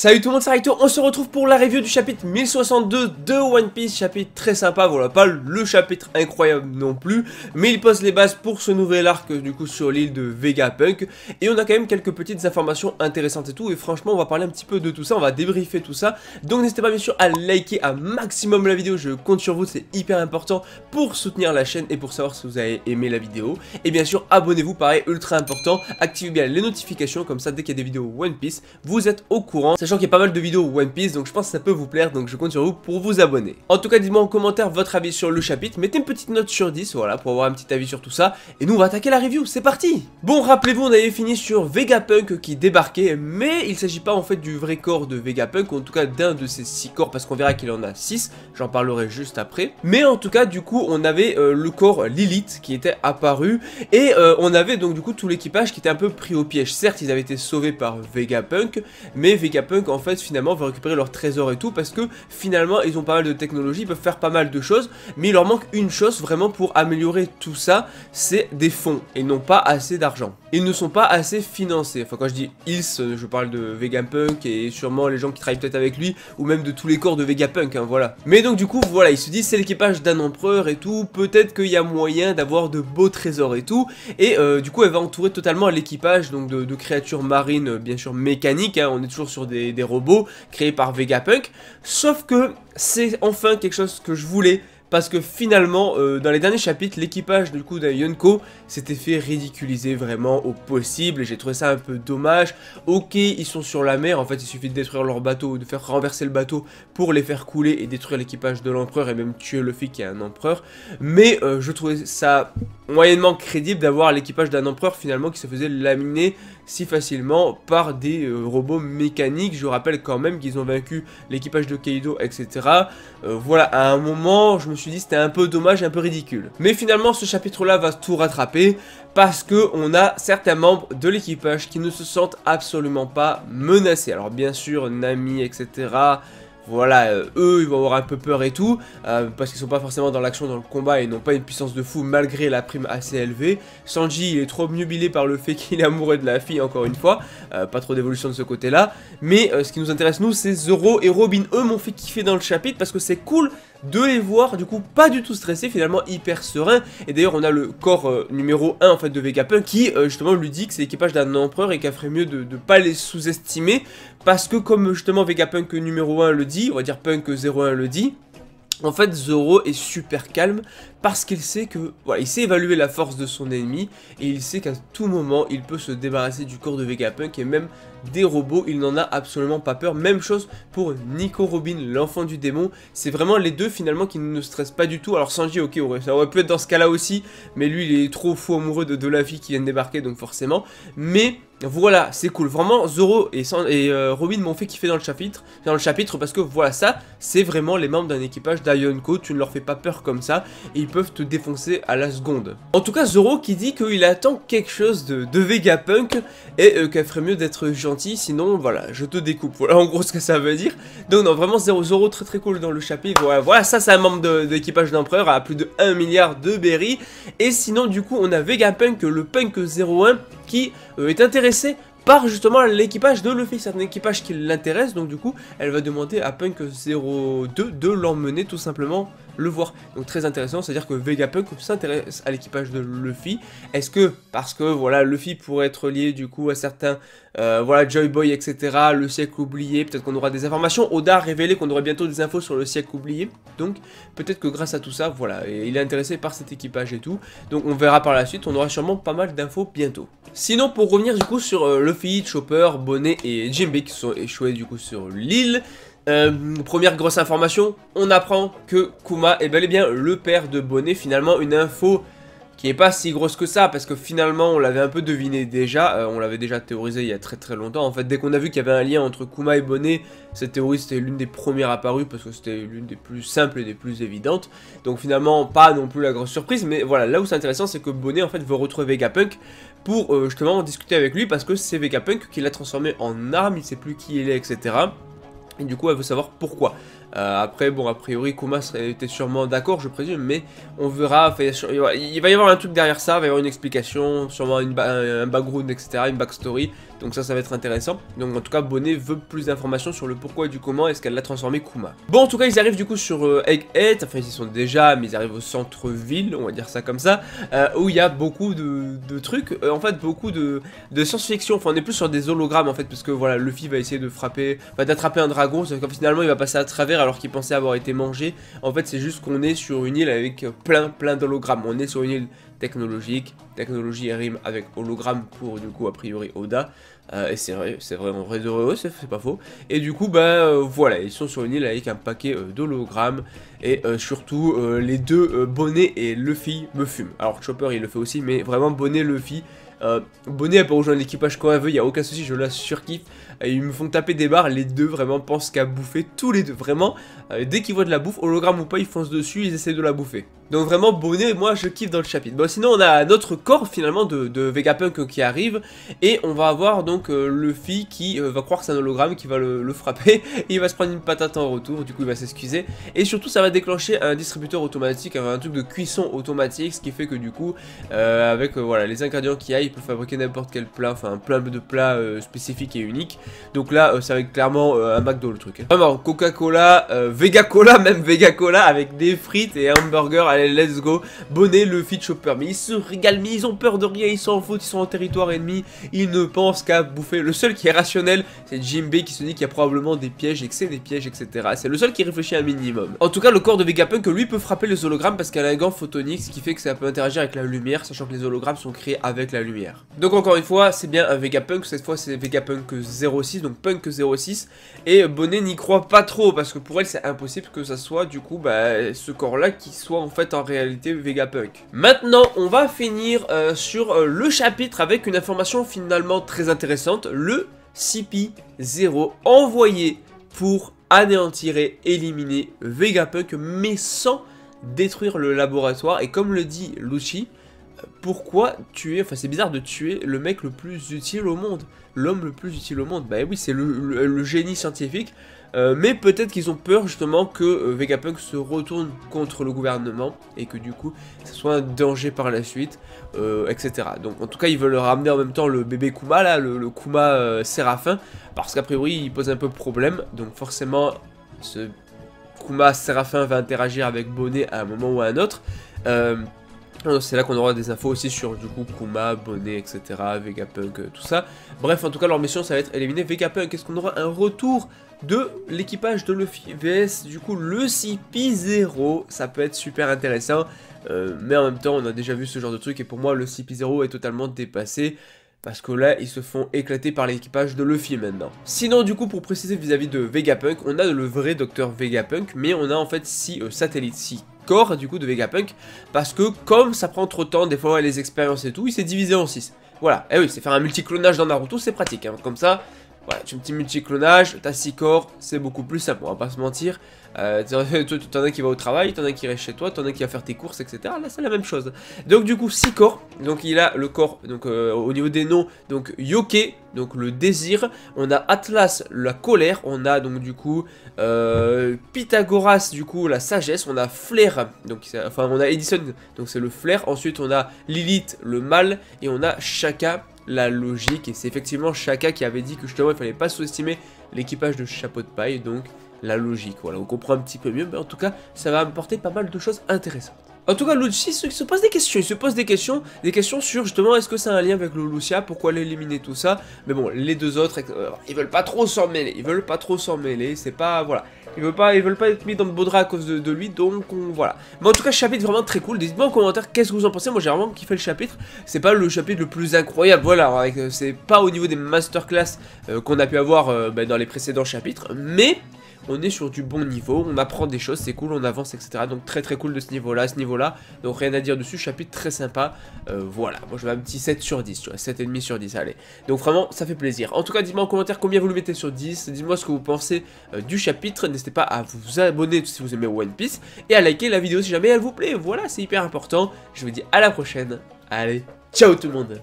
Salut tout le monde, c'est Raito, on se retrouve pour la review du chapitre 1062 de One Piece, chapitre très sympa, voilà, pas le chapitre incroyable non plus, mais il pose les bases pour ce nouvel arc du coup sur l'île de Vegapunk, et on a quand même quelques petites informations intéressantes et tout, et franchement on va parler un petit peu de tout ça, on va débriefer tout ça, donc n'hésitez pas bien sûr à liker un maximum la vidéo, je compte sur vous, c'est hyper important pour soutenir la chaîne et pour savoir si vous avez aimé la vidéo, et bien sûr abonnez-vous, pareil, ultra important, activez bien les notifications, comme ça dès qu'il y a des vidéos One Piece, vous êtes au courant. Sachant qu'il y a pas mal de vidéos One Piece, donc je pense que ça peut vous plaire, donc je compte sur vous pour vous abonner. En tout cas, dites-moi en commentaire votre avis sur le chapitre, mettez une petite note sur 10, voilà, pour avoir un petit avis sur tout ça, et nous on va attaquer la review, c'est parti. Bon, rappelez-vous, on avait fini sur Vegapunk qui débarquait, mais il s'agit pas en fait du vrai corps de Vegapunk, ou en tout cas d'un de ses 6 corps, parce qu'on verra qu'il en a 6, j'en parlerai juste après. Mais en tout cas, du coup, on avait le corps Lilith qui était apparu, et on avait donc du coup tout l'équipage qui était un peu pris au piège. Certes, ils avaient été sauvés par Vegapunk, mais Vegapunk en fait finalement va récupérer leur trésor et tout parce que finalement ils ont pas mal de technologie, ils peuvent faire pas mal de choses, mais il leur manque une chose vraiment pour améliorer tout ça, c'est des fonds, et ils n'ont pas assez d'argent. Ils ne sont pas assez financés, enfin quand je dis ils, je parle de Vegapunk et sûrement les gens qui travaillent peut-être avec lui, ou même de tous les corps de Vegapunk, hein, voilà. Mais donc du coup voilà, ils se disent c'est l'équipage d'un empereur et tout, peut-être qu'il y a moyen d'avoir de beaux trésors et tout, et du coup elle va entourer totalement l'équipage donc de créatures marines bien sûr mécaniques, hein, on est toujours sur des robots créés par Vegapunk, sauf que c'est enfin quelque chose que je voulais, parce que finalement, dans les derniers chapitres, l'équipage du coup d'un Yonko s'était fait ridiculiser vraiment au possible, et j'ai trouvé ça un peu dommage. Ok, ils sont sur la mer, en fait il suffit de détruire leur bateau, de faire renverser le bateau pour les faire couler et détruire l'équipage de l'empereur et même tuer Luffy qui est un empereur, mais je trouvais ça moyennement crédible d'avoir l'équipage d'un empereur finalement qui se faisait laminer si facilement par des robots mécaniques. Je rappelle quand même qu'ils ont vaincu l'équipage de Kaido, etc. Voilà, à un moment je me suis dit c'était un peu dommage, un peu ridicule. Mais finalement ce chapitre là va tout rattraper, parce que on a certains membres de l'équipage qui ne se sentent absolument pas menacés. Alors bien sûr Nami, etc. Voilà, eux ils vont avoir un peu peur et tout, parce qu'ils sont pas forcément dans l'action, dans le combat, et n'ont pas une puissance de fou malgré la prime assez élevée. Sanji il est trop obnubilé par le fait qu'il est amoureux de la fille, encore une fois, pas trop d'évolution de ce côté là. Mais ce qui nous intéresse nous c'est Zoro et Robin, eux m'ont fait kiffer dans le chapitre, parce que c'est cool de les voir du coup pas du tout stressés, finalement hyper sereins. Et d'ailleurs on a le corps numéro 1 en fait de Vegapunk qui justement lui dit que c'est l'équipage d'un empereur et qu'il ferait mieux de pas les sous-estimer, parce que comme justement Vegapunk numéro 1 le dit, on va dire Punk 01 le dit, en fait Zoro est super calme parce qu'il sait que, voilà, il sait évaluer la force de son ennemi, et il sait qu'à tout moment il peut se débarrasser du corps de Vegapunk et même des robots, il n'en a absolument pas peur. Même chose pour Nico Robin, l'enfant du démon, c'est vraiment les deux finalement qui ne stressent pas du tout. Alors Sanji, ok, ça aurait pu être dans ce cas là aussi, mais lui il est trop fou amoureux de la fille qui vient de débarquer, donc forcément, mais voilà, c'est cool. Vraiment, Zoro et Robin m'ont fait kiffer dans le chapitre, parce que voilà, ça, c'est vraiment les membres d'un équipage d'Yonko, tu ne leur fais pas peur comme ça, et ils peuvent te défoncer à la seconde. En tout cas, Zoro qui dit qu'il attend quelque chose de Vegapunk, et qu'elle ferait mieux d'être gentil, sinon, voilà, je te découpe. Voilà en gros ce que ça veut dire. Donc non, vraiment, Zoro très très cool dans le chapitre. Voilà, ça c'est un membre de l'équipage d'empereur à plus de 1 milliard de berry. Et sinon, du coup, on a Vegapunk, le Punk 01, qui est intéressé par justement l'équipage de Luffy. C'est un équipage qui l'intéresse, donc du coup elle va demander à Punk 02 de l'emmener tout simplement le voir. Donc très intéressant, c'est à dire que Vegapunk s'intéresse à l'équipage de Luffy. Est-ce que parce que voilà, Luffy pourrait être lié du coup à certains voilà, Joy Boy, etc., le siècle oublié, peut-être qu'on aura des informations. Oda a révélé qu'on aurait bientôt des infos sur le siècle oublié, donc peut-être que grâce à tout ça, voilà, et il est intéressé par cet équipage et tout, donc on verra par la suite, on aura sûrement pas mal d'infos bientôt. Sinon, pour revenir du coup sur Luffy, Chopper, Bonnet et Jinbe qui sont échoués du coup sur l'île, première grosse information, on apprend que Kuma est bel et bien le père de Bonnet, finalement une info qui est pas si grosse que ça, parce que finalement on l'avait un peu deviné déjà, on l'avait déjà théorisé il y a très très longtemps. En fait, dès qu'on a vu qu'il y avait un lien entre Kuma et Bonnet, cette théorie c'était l'une des premières apparues, parce que c'était l'une des plus simples et des plus évidentes. Donc finalement pas non plus la grosse surprise, mais voilà, là où c'est intéressant c'est que Bonnet en fait veut retrouver Vegapunk pour justement discuter avec lui, parce que c'est Vegapunk qui l'a transformé en arme, il sait plus qui il est, etc. Et du coup elle veut savoir pourquoi. Après bon a priori Kuma était sûrement d'accord je présume, mais on verra, il va y avoir un truc derrière ça, il va y avoir une explication, sûrement un background etc, une backstory, donc ça va être intéressant. Donc en tout cas Bonnet veut plus d'informations sur le pourquoi et du comment est-ce qu'elle l'a transformé Kuma. Bon en tout cas ils arrivent du coup sur Egghead, enfin ils y sont déjà mais ils arrivent au centre-ville, on va dire ça comme ça, où il y a beaucoup de trucs, en fait beaucoup de science-fiction, enfin on est plus sur des hologrammes en fait, parce que voilà Luffy va essayer de frapper, d'attraper un dragon, sauf que finalement il va passer à travers alors qu'il pensait avoir été mangé. En fait c'est juste qu'on est sur une île avec plein d'hologrammes, on est sur une île technologique, technologie rime avec hologramme pour du coup a priori Oda, et c'est vrai en vrai de vrai, c'est pas faux, et du coup voilà, ils sont sur une île avec un paquet d'hologrammes, et surtout les deux Bonnet et Luffy me fument. Alors Chopper il le fait aussi, mais vraiment Bonnet, Luffy, Bonnet elle peut rejoindre l'équipage quand elle veut, il n'y a aucun souci, je la surkiffe. Ils me font taper des barres, les deux vraiment pensent qu'à bouffer, tous les deux, vraiment, dès qu'ils voient de la bouffe, hologramme ou pas, ils foncent dessus, ils essaient de la bouffer. Donc vraiment, Bonnet, moi je kiffe dans le chapitre. Bon sinon on a notre corps finalement de Vegapunk qui arrive, et on va avoir donc Luffy qui va croire que c'est un hologramme, qui va le frapper, et il va se prendre une patate en retour, du coup il va s'excuser, et surtout ça va déclencher un distributeur automatique, un truc de cuisson automatique, ce qui fait que du coup, avec voilà les ingrédients qu'il y a, il peut fabriquer n'importe quel plat, enfin plein de plats spécifiques et uniques. Donc là ça va être clairement un McDo le truc. Vraiment Coca-Cola, Vega-Cola, même Vega-Cola avec des frites et un hamburger, allez let's go. Bonnet, Luffy, Chopper, mais ils se régalent, mais ils ont peur de rien, ils s'en foutent, ils sont en territoire ennemi, ils ne pensent qu'à bouffer. Le seul qui est rationnel c'est Jinbei qui se dit qu'il y a probablement des pièges et que c'est des pièges etc. C'est le seul qui réfléchit un minimum. En tout cas le corps de Vegapunk lui peut frapper les hologrammes parce qu'elle a un gant photonique, ce qui fait que ça peut interagir avec la lumière, sachant que les hologrammes sont créés avec la lumière. Donc encore une fois c'est bien un Vegapunk, cette fois c'est Vegapunk 06, donc Punk 06, et Bonnet n'y croit pas trop parce que pour elle c'est impossible que ça soit du coup ce corps là qui soit en fait en réalité Vegapunk. Maintenant on va finir sur le chapitre avec une information finalement très intéressante, le CP0 envoyé pour anéantir et éliminer Vegapunk mais sans détruire le laboratoire. Et comme le dit Lucci, pourquoi tuer, enfin c'est bizarre de tuer le mec le plus utile au monde, l'homme le plus utile au monde. Bah oui c'est le génie scientifique, mais peut-être qu'ils ont peur justement que Vegapunk se retourne contre le gouvernement et que du coup ce soit un danger par la suite, etc. Donc en tout cas ils veulent ramener en même temps le bébé Kuma là, le Kuma Séraphin, parce qu'a priori il pose un peu problème, donc forcément ce Kuma Séraphin va interagir avec Bonnet à un moment ou à un autre. C'est là qu'on aura des infos aussi sur du coup Kuma, Bonnet, etc, Vegapunk, tout ça. Bref, en tout cas leur mission ça va être éliminer Vegapunk. Est-ce qu'on aura un retour de l'équipage de Luffy vs du coup le CP0? Ça peut être super intéressant, mais en même temps on a déjà vu ce genre de truc et pour moi le CP0 est totalement dépassé. Parce que là, ils se font éclater par l'équipage de Luffy maintenant. Sinon, du coup, pour préciser vis-à-vis de Vegapunk, on a le vrai docteur Vegapunk, mais on a en fait 6 satellites, 6 corps du coup de Vegapunk. Parce que comme ça prend trop de temps, des fois les expériences et tout, il s'est divisé en 6. Voilà, et oui, c'est faire un multiclonage dans Naruto, c'est pratique, hein. Comme ça, voilà, tu fais un petit multiclonage, t'as 6 corps, c'est beaucoup plus simple, on va pas se mentir. T'en as qui va au travail, t'en as qui reste chez toi, t'en as qui va faire tes courses, etc. Là c'est la même chose. Donc du coup 6 corps, donc il a le corps, donc au niveau des noms, donc Yoke, donc le désir, on a Atlas, la colère, on a donc du coup Pythagoras, du coup la sagesse, on a Flair, donc enfin on a Edison, donc c'est le flair, ensuite on a Lilith, le mal, et on a Shaka, la logique, et c'est effectivement Shaka qui avait dit que justement il fallait pas sous-estimer l'équipage de Chapeau de Paille, donc la logique, voilà, on comprend un petit peu mieux, mais en tout cas, ça va apporter pas mal de choses intéressantes. En tout cas, Lucci se pose des questions, il se pose des questions sur justement, est-ce que ça a un lien avec le Lucia, pourquoi l'éliminer, tout ça, mais bon, les deux autres, ils veulent pas trop s'en mêler, c'est pas, voilà, ils veulent pas être mis dans le beau drap à cause de lui, donc voilà. Mais en tout cas, chapitre vraiment très cool, dites-moi en commentaire qu'est-ce que vous en pensez, moi j'ai vraiment kiffé le chapitre, c'est pas le chapitre le plus incroyable, voilà, c'est pas au niveau des masterclass qu'on a pu avoir dans les précédents chapitres, mais on est sur du bon niveau, on apprend des choses, c'est cool, on avance, etc. Donc très cool de ce niveau-là, donc rien à dire dessus, chapitre très sympa, voilà, moi je mets un petit 7 sur 10, tu vois, 7,5 sur 10, allez. Donc vraiment, ça fait plaisir. En tout cas, dites-moi en commentaire combien vous le mettez sur 10, dites-moi ce que vous pensez du chapitre, n'hésitez pas à vous abonner si vous aimez One Piece, et à liker la vidéo si jamais elle vous plaît, voilà, c'est hyper important. Je vous dis à la prochaine, allez, ciao tout le monde.